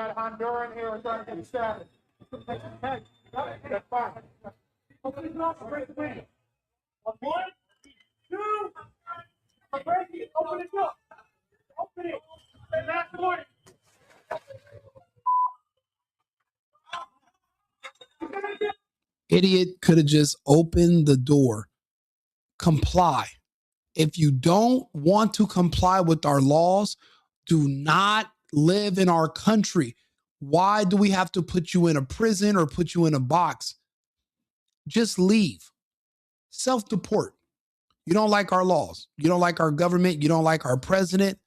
got Honduran here trying to get stabbed. Hey, that's fine. Open it up, break the window. 1, 2, break it, open it up. Open it. And that's the one. Idiot could have just opened the door. Comply. If you don't want to comply with our laws, do not live in our country. Why do we have to put you in a prison or put you in a box? Just leave. Self-deport. You don't like our laws. You don't like our government. You don't like our president.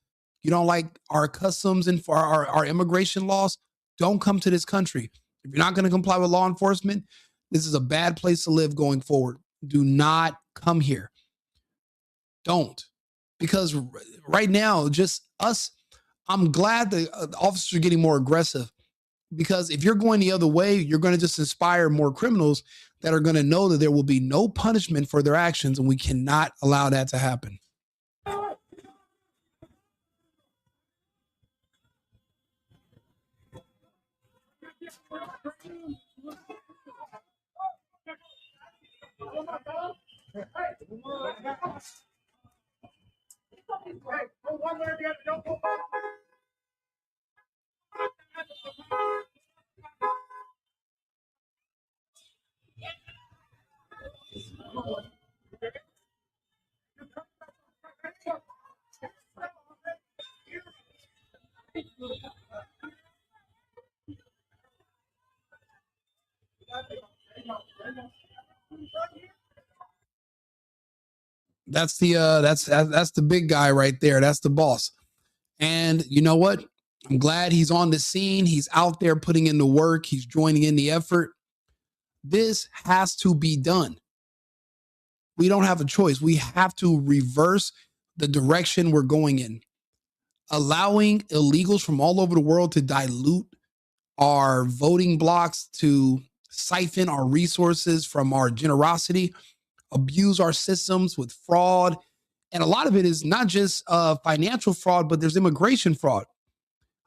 You don't like our customs and for our immigration laws. Don't come to this country. If you're not going to comply with law enforcement, this is a bad place to live going forward. Do not come here. Don't. Because right now, just us, I'm glad the officers are getting more aggressive, because if you're going the other way, you're going to just inspire more criminals that are going to know that there will be no punishment for their actions, and we cannot allow that to happen. That's the big guy right there. That's the boss. And you know what? I'm glad he's on the scene. He's out there putting in the work. He's joining in the effort. This has to be done. We don't have a choice. We have to reverse the direction we're going in. Allowing illegals from all over the world to dilute our voting blocks, to siphon our resources from our generosity, abuse our systems with fraud. And a lot of it is not just financial fraud, but there's immigration fraud.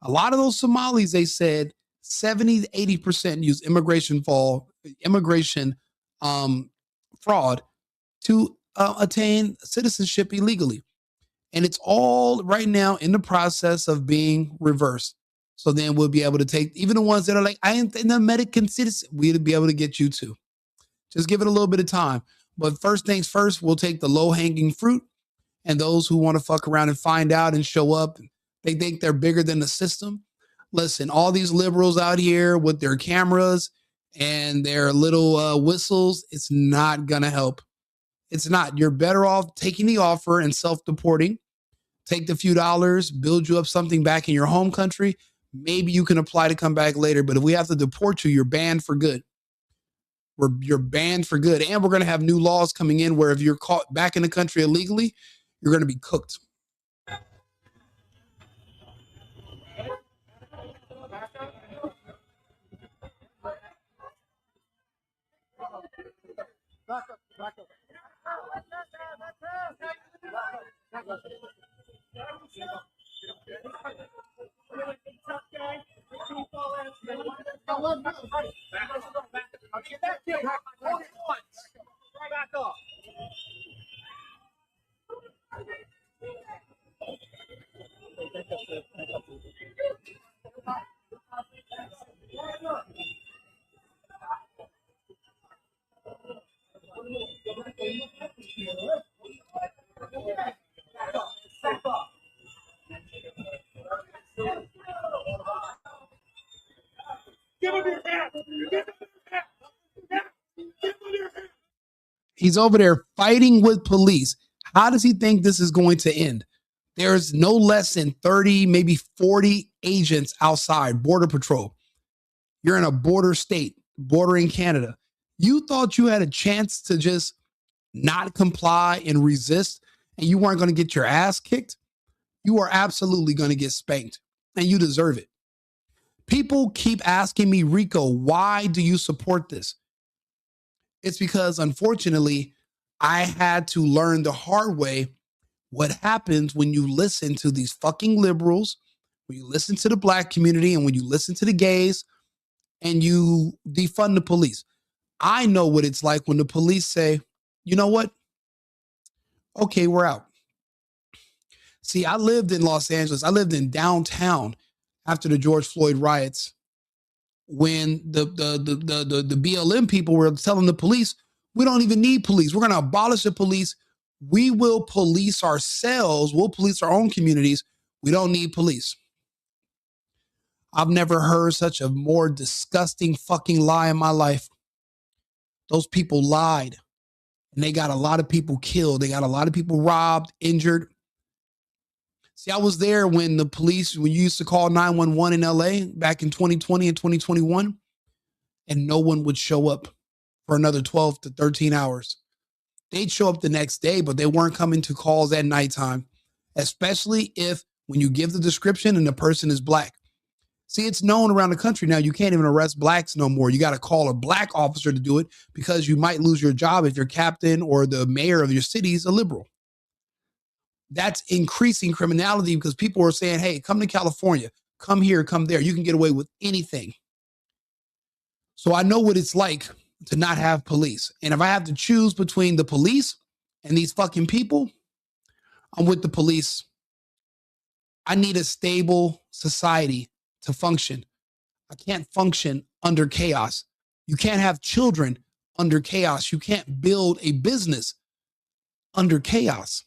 A lot of those Somalis, they said 70 to 80% use immigration fraud to attain citizenship illegally. And it's all right now in the process of being reversed. So then we'll be able to take even the ones that are like, I ain't an American citizen, we'll be able to get you too. Just give it a little bit of time. But first things first, we'll take the low-hanging fruit, and those who want to fuck around and find out and show up, they think they're bigger than the system. Listen, all these liberals out here with their cameras and their little whistles, it's not going to help. It's not. You're better off taking the offer and self-deporting. Take the few dollars, build you up something back in your home country. Maybe you can apply to come back later. But if we have to deport you, you're banned for good. You're banned for good. And we're going to have new laws coming in where if you're caught back in the country illegally, you're going to be cooked. He's over there fighting with police. How does he think this is going to end? There's no less than 30, maybe 40 agents outside, Border Patrol. You're in a border state, bordering Canada. You thought you had a chance to just not comply and resist, and you weren't going to get your ass kicked? You are absolutely going to get spanked, and you deserve it. People keep asking me, Rico, why do you support this? It's because, unfortunately, I had to learn the hard way what happens when you listen to these fucking liberals, when you listen to the black community and when you listen to the gays and you defund the police. I know what it's like when the police say, you know what? Okay, we're out. See, I lived in Los Angeles. I lived in downtown after the George Floyd riots when the BLM people were telling the police, we don't even need police. We're going to abolish the police. We will police ourselves. We'll police our own communities. We don't need police. I've never heard such a more disgusting fucking lie in my life. Those people lied and they got a lot of people killed. They got a lot of people robbed, injured. See, I was there when the police, when you used to call 911 in LA back in 2020 and 2021, and no one would show up for another 12 to 13 hours. They'd show up the next day, but they weren't coming to calls at nighttime, especially if when you give the description and the person is black. See, it's known around the country now, you can't even arrest blacks no more. You got to call a black officer to do it because you might lose your job if your captain or the mayor of your city is a liberal. That's increasing criminality because people are saying, hey, come to California, come here, come there. You can get away with anything. So I know what it's like to not have police. And if I have to choose between the police and these fucking people, I'm with the police. I need a stable society to function. I can't function under chaos. You can't have children under chaos. You can't build a business under chaos.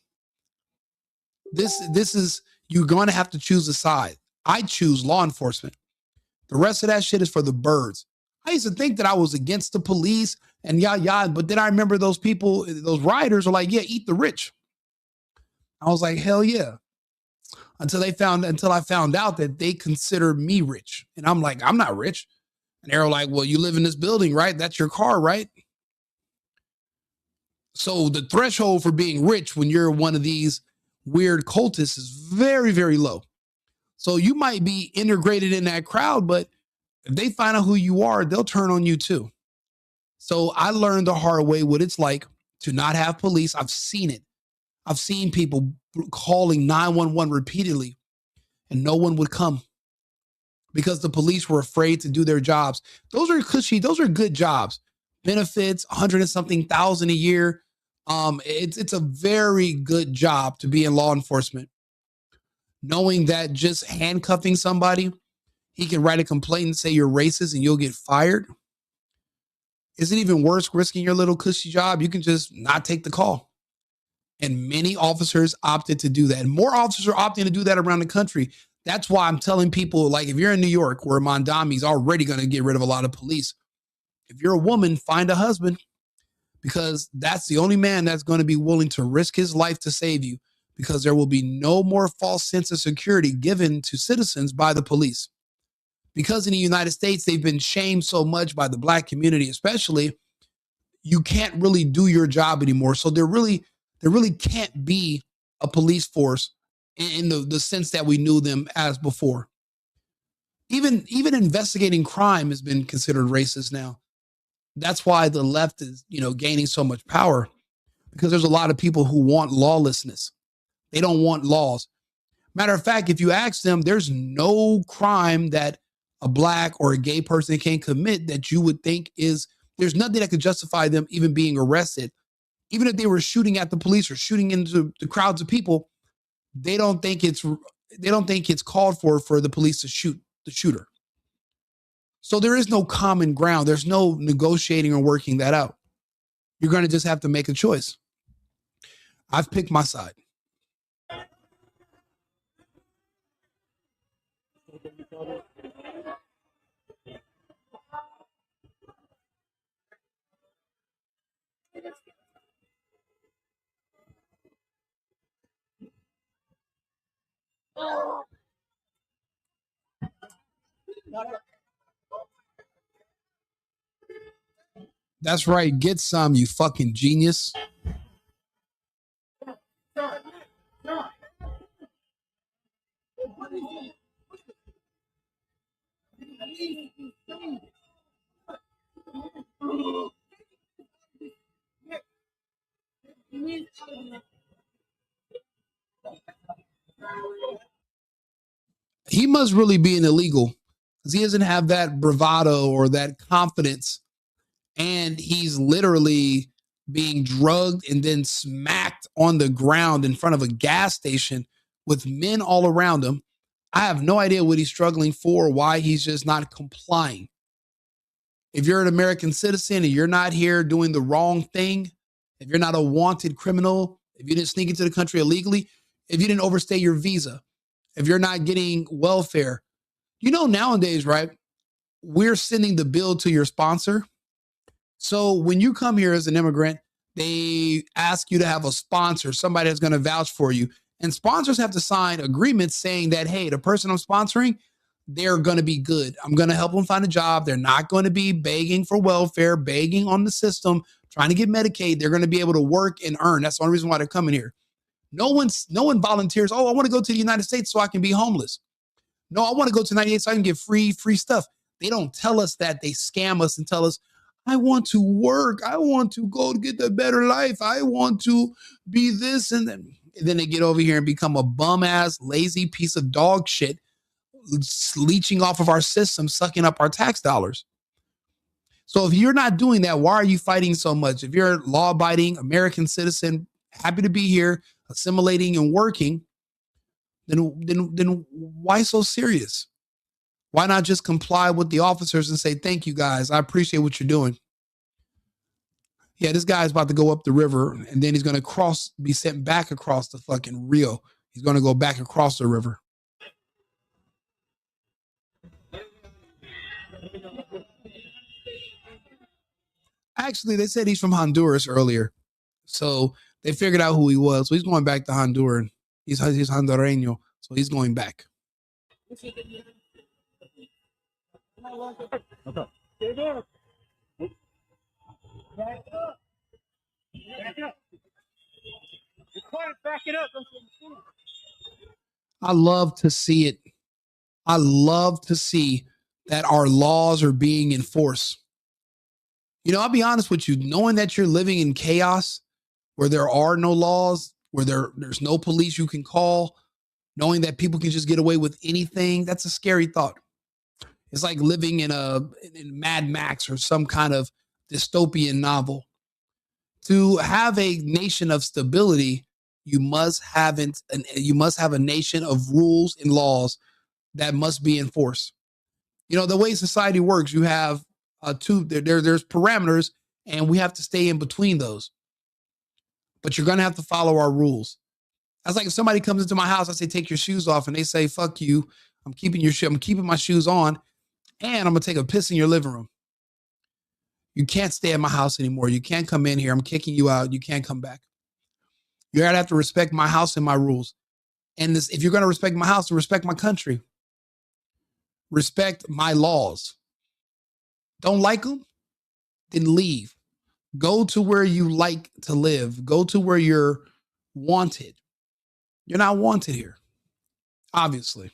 This is, you're going to have to choose a side. I choose law enforcement. The rest of that shit is for the birds. I used to think that I was against the police and but then I remember those people, those rioters are like, yeah, eat the rich. I was like, hell yeah. Until I found out that they consider me rich. And I'm like, I'm not rich. And they're like, well, you live in this building, right? That's your car, right? So the threshold for being rich when you're one of these weird cultists is very, very low. So you might be integrated in that crowd, but if they find out who you are, they'll turn on you too. So I learned the hard way what it's like to not have police. I've seen it. I've seen people calling 911 repeatedly and no one would come because the police were afraid to do their jobs. Those are cushy. Those are good jobs. Benefits, 100 and something thousand a year. It's a very good job to be in law enforcement. Knowing that just handcuffing somebody, he can write a complaint and say you're racist and you'll get fired. Is it even worse risking your little cushy job? You can just not take the call. And many officers opted to do that. And more officers are opting to do that around the country. That's why I'm telling people, like, if you're in New York, where Mondami's already going to get rid of a lot of police, if you're a woman, find a husband, because that's the only man that's going to be willing to risk his life to save you, because there will be no more false sense of security given to citizens by the police. Because in the United States, they've been shamed so much by the black community, especially, you can't really do your job anymore. So there really can't be a police force in the sense that we knew them as before. Even investigating crime has been considered racist now. That's why the left is, gaining so much power, because there's a lot of people who want lawlessness. They don't want laws. Matter of fact, if you ask them, there's no crime that a black or a gay person can commit that you would think there's nothing that could justify them even being arrested. Even if they were shooting at the police or shooting into the crowds of people, they don't think it's called for the police to shoot the shooter. So there is no common ground. There's no negotiating or working that out. You're going to just have to make a choice. I've picked my side. That's right. Get some, you fucking genius. he must really be an illegal because he doesn't have that bravado or that confidence. And he's literally being drugged and then smacked on the ground in front of a gas station with men all around him. I have no idea what he's struggling for, why he's just not complying. If you're an American citizen and you're not here doing the wrong thing, if you're not a wanted criminal, if you didn't sneak into the country illegally, if you didn't overstay your visa, if you're not getting welfare, nowadays, right? We're sending the bill to your sponsor. So when you come here as an immigrant, they ask you to have a sponsor, somebody that's going to vouch for you. And sponsors have to sign agreements saying that, hey, the person I'm sponsoring, they're going to be good. I'm going to help them find a job. They're not going to be begging for welfare, begging on the system, trying to get Medicaid. They're going to be able to work and earn. That's the only reason why they're coming here. No one volunteers. Oh, I want to go to the United States so I can be homeless. No, I want to go to 98 so I can get free stuff. They don't tell us that. They scam us and tell us, I want to work. I want to go to get the better life. I want to be this. And then they get over here and become a bum ass, lazy piece of dog shit, leeching off of our system, sucking up our tax dollars. So if you're not doing that, why are you fighting so much? If you're a law abiding American citizen, happy to be here, assimilating and working, then why so serious? Why not just comply with the officers and say, thank you guys. I appreciate what you're doing. Yeah, this guy's about to go up the river and then he's going to be sent back across the fucking Rio. He's going to go back across the river. Actually, they said he's from Honduras earlier. So they figured out who he was. So he's going back to Honduras. He's Hondureño. So he's going back. Okay. Back up. Back up. You're quiet, back it up. I love to see it. I love to see that our laws are being enforced. I'll be honest with you, knowing that you're living in chaos where there are no laws, where there's no police you can call, knowing that people can just get away with anything, that's a scary thought. It's like living in Mad Max or some kind of dystopian novel. To have a nation of stability, you must have a nation of rules and laws that must be enforced. The way society works, you have there's parameters, and we have to stay in between those. But you're gonna have to follow our rules. That's like if somebody comes into my house, I say, take your shoes off, and they say, fuck you. I'm keeping my shoes on, and I'm gonna take a piss in your living room. You can't stay at my house anymore. You can't come in here. I'm kicking you out. You can't come back. You're gonna have to respect my house and my rules. And if you're gonna respect my house, respect my country. Respect my laws. Don't like them? Then leave. Go to where you like to live. Go to where you're wanted. You're not wanted here, obviously.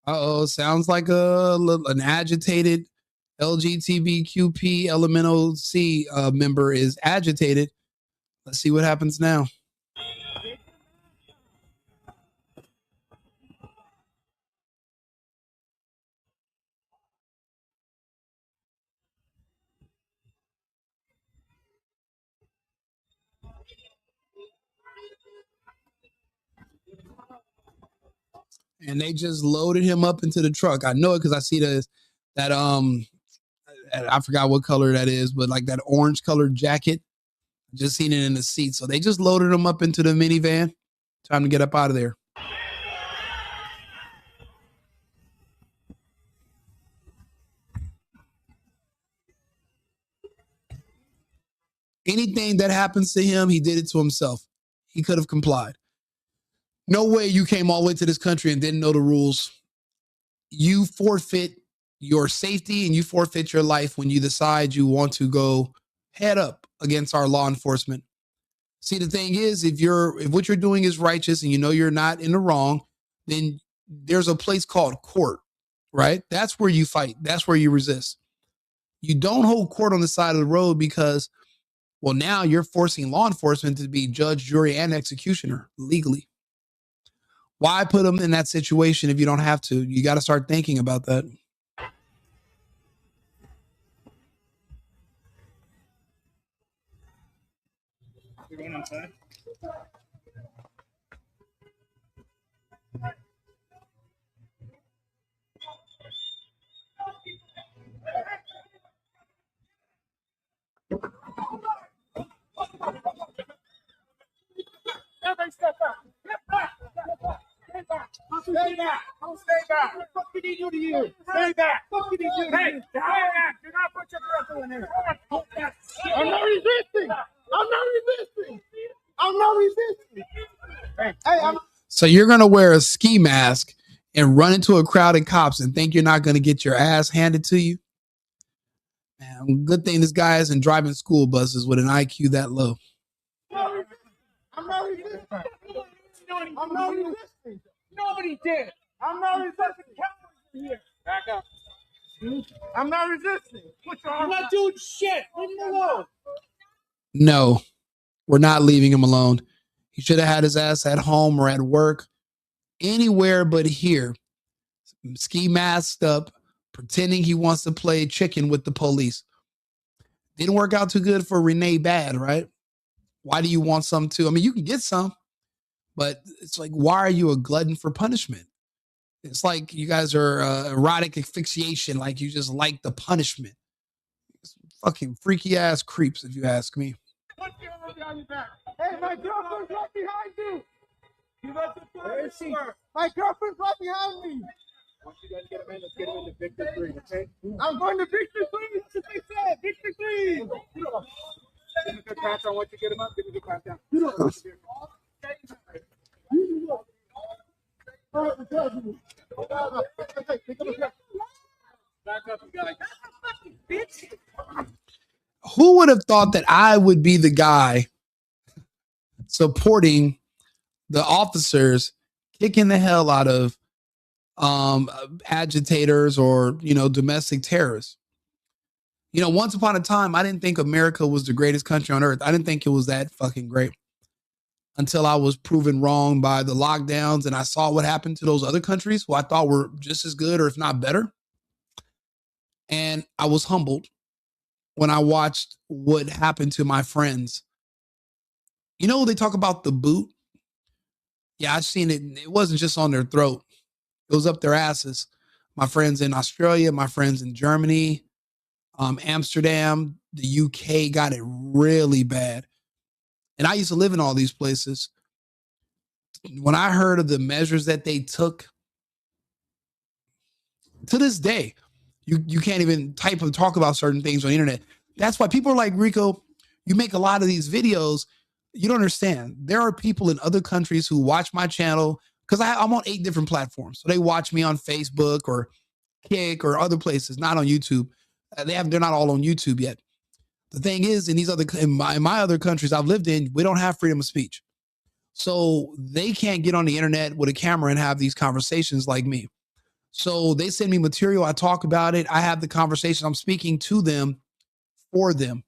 Uh-oh, sounds like an agitated LGBTQP elemental C member is agitated. Let's see what happens now. And they just loaded him up into the truck. I know it because I see that I forgot what color that is, but like that orange colored jacket. Just seen it in the seat. So they just loaded him up into the minivan. Time to get up out of there. Anything that happens to him, he did it to himself. He could have complied. No way you came all the way to this country and didn't know the rules. You forfeit your safety and you forfeit your life when you decide you want to go head up against our law enforcement. See, the thing is, if what you're doing is righteous and you know you're not in the wrong, then there's a place called court, right? That's where you fight. That's where you resist. You don't hold court on the side of the road because, well, now you're forcing law enforcement to be judge, jury, and executioner legally. Why put them in that situation if you don't have to? You got to start thinking about that. You're going outside? Everybody step back. Step back. Stay back. Stay back. Stay back. What the fuck did he do to you? Stay back. What did he do to you? Hey, stay back. Do not put your breath in there. I'm not resisting. I'm not resisting. I'm not resisting. Hey, So you're going to wear a ski mask and run into a crowd of cops and think you're not going to get your ass handed to you? Man, good thing this guy isn't driving school buses with an IQ that low. I'm not resisting. I'm not resisting. Nobody did. I'm not resisting. Here. Back up. I'm not resisting. I'm not doing shit. Leave me alone. No, we're not leaving him alone. He should have had his ass at home or at work, anywhere but here. Ski masked up, pretending he wants to play chicken with the police. Didn't work out too good for Renee Bad, right? Why do you want some too? I mean, you can get some, but it's like, why are you a glutton for punishment? It's like you guys are erotic asphyxiation, like you just like the punishment. It's fucking freaky ass creeps, if you ask me. What's your arm behind your back? Hey, my girlfriend's right behind you. You got the Where is she? My girlfriend's right behind me. Once you guys get him in, let's get him into Victor 3, okay? I'm going to Victor 3. That's what they said. Victor 3. Give me a good pat on once you get him up. Give me a good pat down. Who would have thought that I would be the guy supporting the officers kicking the hell out of agitators or, domestic terrorists? Once upon a time, I didn't think America was the greatest country on earth. I didn't think it was that fucking great until I was proven wrong by the lockdowns and I saw what happened to those other countries who I thought were just as good or if not better. And I was humbled when I watched what happened to my friends. They talk about the boot. Yeah, I've seen it. It wasn't just on their throat. It was up their asses. My friends in Australia, my friends in Germany, Amsterdam, the UK got it really bad. And I used to live in all these places. When I heard of the measures that they took, to this day, you can't even type and talk about certain things on the internet. That's why people are like, Rico, you make a lot of these videos. You don't understand. There are people in other countries who watch my channel because I'm on 8 different platforms. So they watch me on Facebook or Kick or other places, not on YouTube. They're not all on YouTube yet. The thing is, in my other countries I've lived in, we don't have freedom of speech. So they can't get on the internet with a camera and have these conversations like me. So they send me material. I talk about it. I have the conversation. I'm speaking to them for them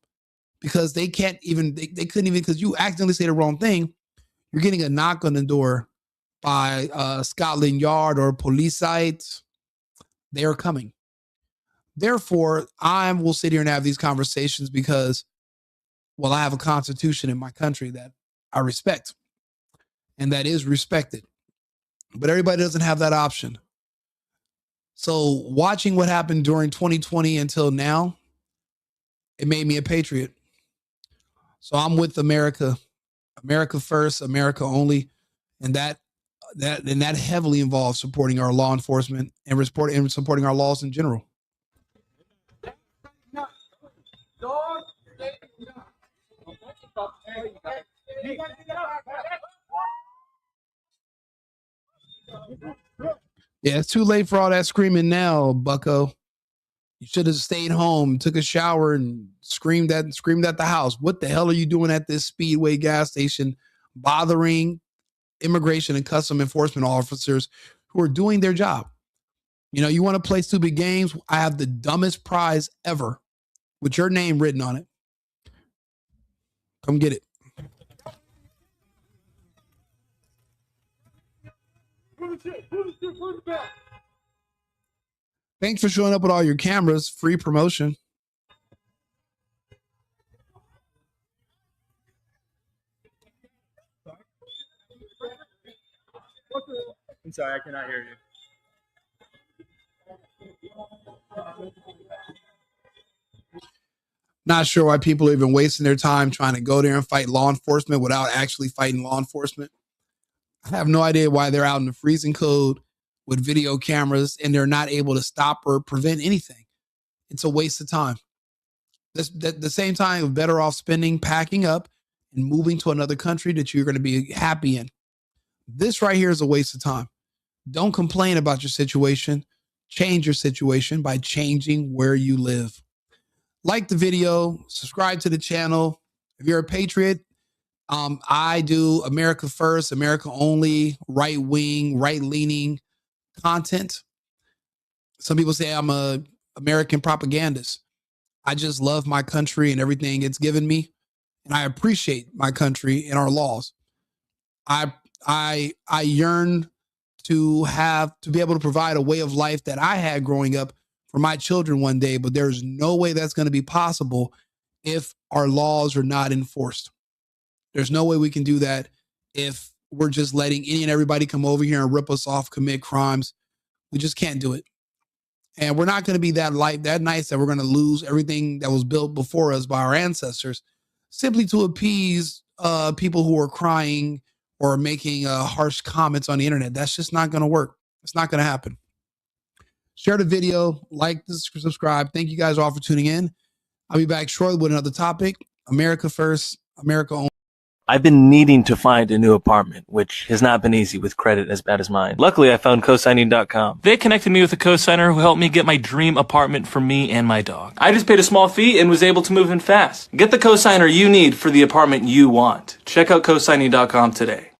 because they can't even, they couldn't even, because you accidentally say the wrong thing. You're getting a knock on the door by Scotland Yard or police sites. They are coming. Therefore, I will sit here and have these conversations because, well, I have a constitution in my country that I respect and that is respected. But everybody doesn't have that option. So watching what happened during 2020 until now, it made me a patriot. So I'm with America, America first, America only. And that heavily involves supporting our law enforcement and supporting our laws in general. Yeah, it's too late for all that screaming now, bucko. You should have stayed home, took a shower, and screamed at the house. What the hell are you doing at this Speedway gas station, bothering immigration and custom enforcement officers who are doing their job? You want to play stupid games? I have the dumbest prize ever with your name written on it. Come get it. Thanks for showing up with all your cameras. Free promotion. I'm sorry, I cannot hear you. Not sure why people are even wasting their time trying to go there and fight law enforcement without actually fighting law enforcement. I have no idea why they're out in the freezing cold with video cameras and they're not able to stop or prevent anything. It's a waste of time. At the same time, you're better off spending, packing up, and moving to another country that you're going to be happy in. This right here is a waste of time. Don't complain about your situation. Change your situation by changing where you live. Like the video, subscribe to the channel. If you're a patriot, I do America first, America only, right wing, right leaning content. Some people say I'm a American propagandist. I just love my country and everything it's given me, and I appreciate my country and our laws. I yearn to be able to provide a way of life that I had growing up for my children one day, but there's no way that's going to be possible if our laws are not enforced. There's no way we can do that if we're just letting any and everybody come over here and rip us off, commit crimes. We just can't do it. And we're not going to be that nice that we're going to lose everything that was built before us by our ancestors simply to appease people who are crying or making harsh comments on the internet. That's just not going to work. It's not going to happen. Share the video, like, subscribe. Thank you guys all for tuning in. I'll be back shortly with another topic. America first, America only. I've been needing to find a new apartment, which has not been easy with credit as bad as mine. Luckily, I found cosigning.com. They connected me with a cosigner who helped me get my dream apartment for me and my dog. I just paid a small fee and was able to move in fast. Get the cosigner you need for the apartment you want. Check out cosigning.com today.